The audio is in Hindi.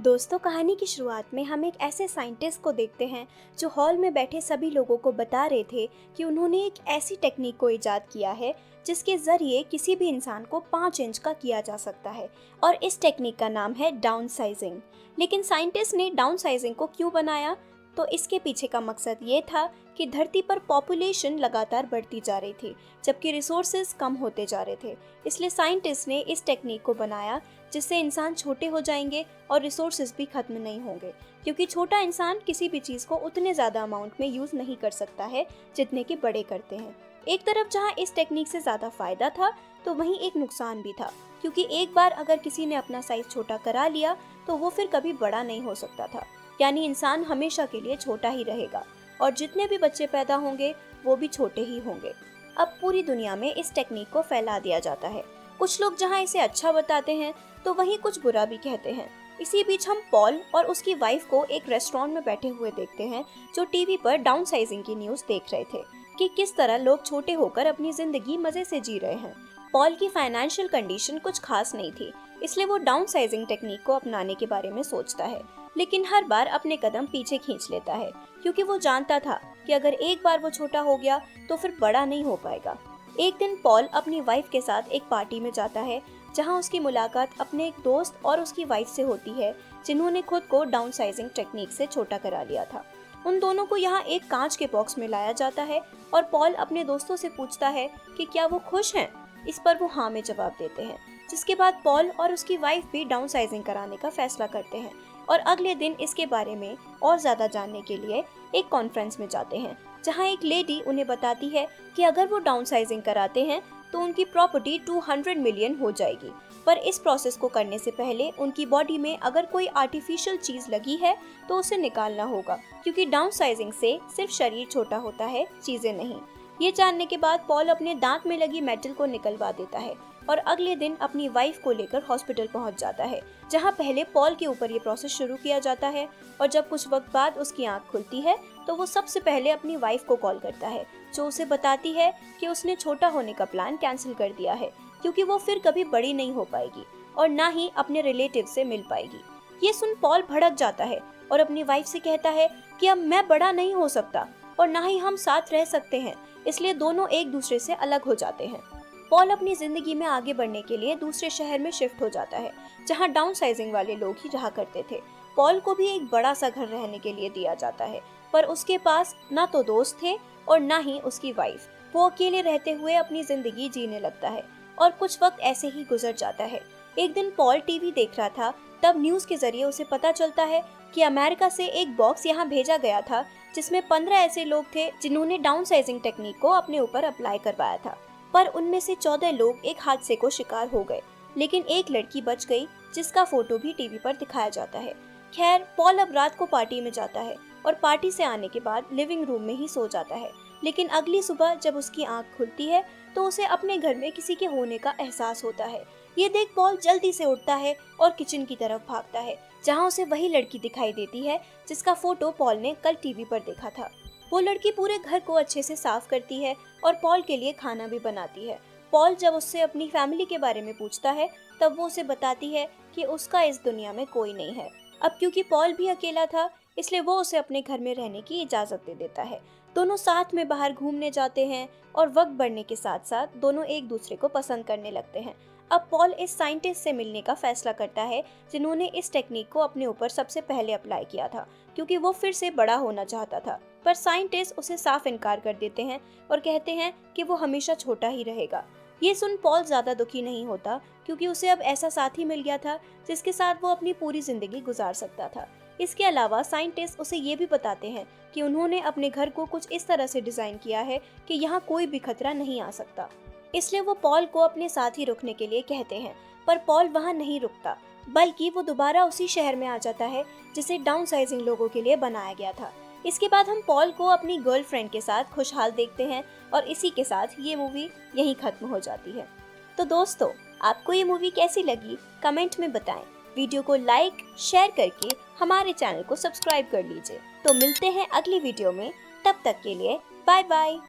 दोस्तों, कहानी की शुरुआत में हम एक ऐसे साइंटिस्ट को देखते हैं जो हॉल में बैठे सभी लोगों को बता रहे थे कि उन्होंने एक ऐसी टेक्निक को इजाद किया है जिसके ज़रिए किसी भी इंसान को 5 इंच का किया जा सकता है और इस टेक्निक का नाम है डाउन साइजिंग। लेकिन साइंटिस्ट ने डाउन साइजिंग को क्यों बनाया? तो इसके पीछे का मकसद ये था कि धरती पर पॉपुलेशन लगातार बढ़ती जा रही थी जबकि रिसोर्सेज कम होते जा रहे थे। इसलिए साइंटिस्ट ने इस टेक्निक को बनाया जिससे इंसान छोटे हो जाएंगे और रिसोर्सेज भी खत्म नहीं होंगे, क्योंकि छोटा इंसान किसी भी चीज़ को उतने ज़्यादा अमाउंट में यूज़ नहीं कर सकता है जितने के बड़े करते हैं। एक तरफ जहाँ इस टेक्निक से ज़्यादा फायदा था तो वहीं एक नुकसान भी था, क्योंकि एक बार अगर किसी ने अपना साइज छोटा करा लिया तो वो फिर कभी बड़ा नहीं हो सकता था। यानी इंसान हमेशा के लिए छोटा ही रहेगा और जितने भी बच्चे पैदा होंगे वो भी छोटे ही होंगे। अब पूरी दुनिया में इस टेक्निक को फैला दिया जाता है। कुछ लोग जहाँ इसे अच्छा बताते हैं तो वहीं कुछ बुरा भी कहते हैं। इसी बीच हम पॉल और उसकी वाइफ को एक रेस्टोरेंट में बैठे हुए देखते हैं जो टीवी पर डाउन साइजिंग की न्यूज़ देख रहे थे कि किस तरह लोग छोटे होकर अपनी जिंदगी मजे से जी रहे हैं। पॉल की फाइनेंशियल कंडीशन कुछ खास नहीं थी, इसलिए वो डाउन साइजिंग टेक्निक को अपनाने के बारे में सोचता है, लेकिन हर बार अपने कदम पीछे खींच लेता है क्योंकि वो जानता था कि अगर एक बार वो छोटा हो गया तो फिर बड़ा नहीं हो पाएगा। एक दिन पॉल अपनी वाइफ के साथ एक पार्टी में जाता है जहां उसकी मुलाकात अपने एक दोस्त और उसकी वाइफ से होती है जिन्होंने खुद को डाउन साइजिंग टेक्निक से छोटा करा लिया था। उन दोनों को यहाँ एक कांच के बॉक्स में लाया जाता है और पॉल अपने दोस्तों से पूछता है कि क्या वो खुश हैं। इस पर वो हाँ में जवाब देते हैं, जिसके बाद पॉल और उसकी वाइफ भी डाउन साइजिंग कराने का फैसला करते हैं और अगले दिन इसके बारे में और ज़्यादा जानने के लिए एक कॉन्फ्रेंस में जाते हैं जहां एक लेडी उन्हें बताती है कि अगर वो डाउन साइजिंग कराते हैं तो उनकी प्रॉपर्टी 200 मिलियन हो जाएगी। पर इस प्रोसेस को करने से पहले उनकी बॉडी में अगर कोई आर्टिफिशियल चीज़ लगी है तो उसे निकालना होगा, क्योंकि डाउन साइजिंग से सिर्फ शरीर छोटा होता है, चीज़ें नहीं। ये जानने के बाद पॉल अपने दांत में लगी मेटल को निकलवा देता है और अगले दिन अपनी वाइफ को लेकर हॉस्पिटल पहुंच जाता है, जहां पहले पॉल के ऊपर ये प्रोसेस शुरू किया जाता है और जब कुछ वक्त बाद उसकी आंख खुलती है तो वो सबसे पहले अपनी वाइफ को कॉल करता है, जो उसे बताती है कि उसने छोटा होने का प्लान कैंसिल कर दिया है क्योंकि वो फिर कभी बड़ी नहीं हो पाएगी और ना ही अपने रिलेटिव से मिल पाएगी। ये सुन पॉल भड़क जाता है और अपनी वाइफ से कहता है कि अब मैं बड़ा नहीं हो सकता और ना ही हम साथ रह सकते हैं, इसलिए दोनों एक दूसरे से अलग हो जाते हैं। पॉल अपनी जिंदगी में आगे बढ़ने के लिए दूसरे शहर में शिफ्ट हो जाता है जहां डाउन साइजिंग वाले लोग ही रहा करते थे। पॉल को भी एक बड़ा सा घर रहने के लिए दिया जाता है, पर उसके पास ना तो दोस्त थे और ना ही उसकी वाइफ। वो अकेले रहते हुए अपनी जिंदगी जीने लगता है और कुछ वक्त ऐसे ही गुजर जाता है। एक दिन पॉल टीवी देख रहा था, तब न्यूज़ के जरिए उसे पता चलता है कि अमेरिका से एक बॉक्स यहाँ भेजा गया था जिसमें 15 ऐसे लोग थे जिन्होंने डाउन साइजिंग टेक्निक को अपने ऊपर अप्लाई करवाया था। पर उनमें से 14 लोग एक हादसे को शिकार हो गए, लेकिन एक लड़की बच गई जिसका फोटो भी टीवी पर दिखाया जाता है। खैर, पॉल अब रात को पार्टी में जाता है और पार्टी से आने के बाद लिविंग रूम में ही सो जाता है, लेकिन अगली सुबह जब उसकी आंख खुलती है तो उसे अपने घर में किसी के होने का एहसास होता है। ये देख पॉल जल्दी से उठता है और किचन की तरफ भागता है जहाँ उसे वही लड़की दिखाई देती है जिसका फोटो पॉल ने कल टीवी पर देखा था। वो लड़की पूरे घर को अच्छे से साफ करती है और पॉल के लिए खाना भी बनाती है। पॉल जब उससे अपनी फैमिली के बारे में पूछता है तब वो उसे बताती है कि उसका इस दुनिया में कोई नहीं है। अब क्योंकि पॉल भी अकेला था इसलिए वो उसे अपने घर में रहने की इजाज़त दे देता है। दोनों साथ में बाहर घूमने जाते हैं और वक्त बढ़ने के साथ साथ दोनों एक दूसरे को पसंद करने लगते हैं। अब पॉल इस साइंटिस्ट से मिलने का फैसला करता है जिन्होंने इस टेक्निक को अपने ऊपर सबसे पहले अप्लाई किया था, क्योंकि वो फिर से बड़ा होना चाहता था। पर साइंटिस्ट उसे साफ इनकार कर देते हैं और कहते हैं कि वो हमेशा छोटा ही रहेगा। ये सुन पॉल ज़्यादा दुखी नहीं होता, क्योंकि उसे अब ऐसा साथी मिल गया था जिसके साथ वो अपनी पूरी जिंदगी गुजार सकता था। इसके अलावा साइंटिस्ट उसे ये भी बताते हैं कि उन्होंने अपने घर को कुछ इस तरह से डिज़ाइन किया है कि यहाँ कोई भी खतरा नहीं आ सकता, इसलिए वो पॉल को अपने साथ ही रुकने के लिए कहते हैं। पर पॉल वहाँ नहीं रुकता, बल्कि वो दोबारा उसी शहर में आ जाता है जिसे डाउन साइजिंग लोगों के लिए बनाया गया था। इसके बाद हम पॉल को अपनी गर्लफ्रेंड के साथ खुशहाल देखते हैं और इसी के साथ ये मूवी यहीं खत्म हो जाती है। तो दोस्तों, आपको ये मूवी कैसी लगी कमेंट में बताएं। वीडियो को लाइक शेयर करके हमारे चैनल को सब्सक्राइब कर लीजिए। तो मिलते हैं अगली वीडियो में, तब तक के लिए बाय बाय।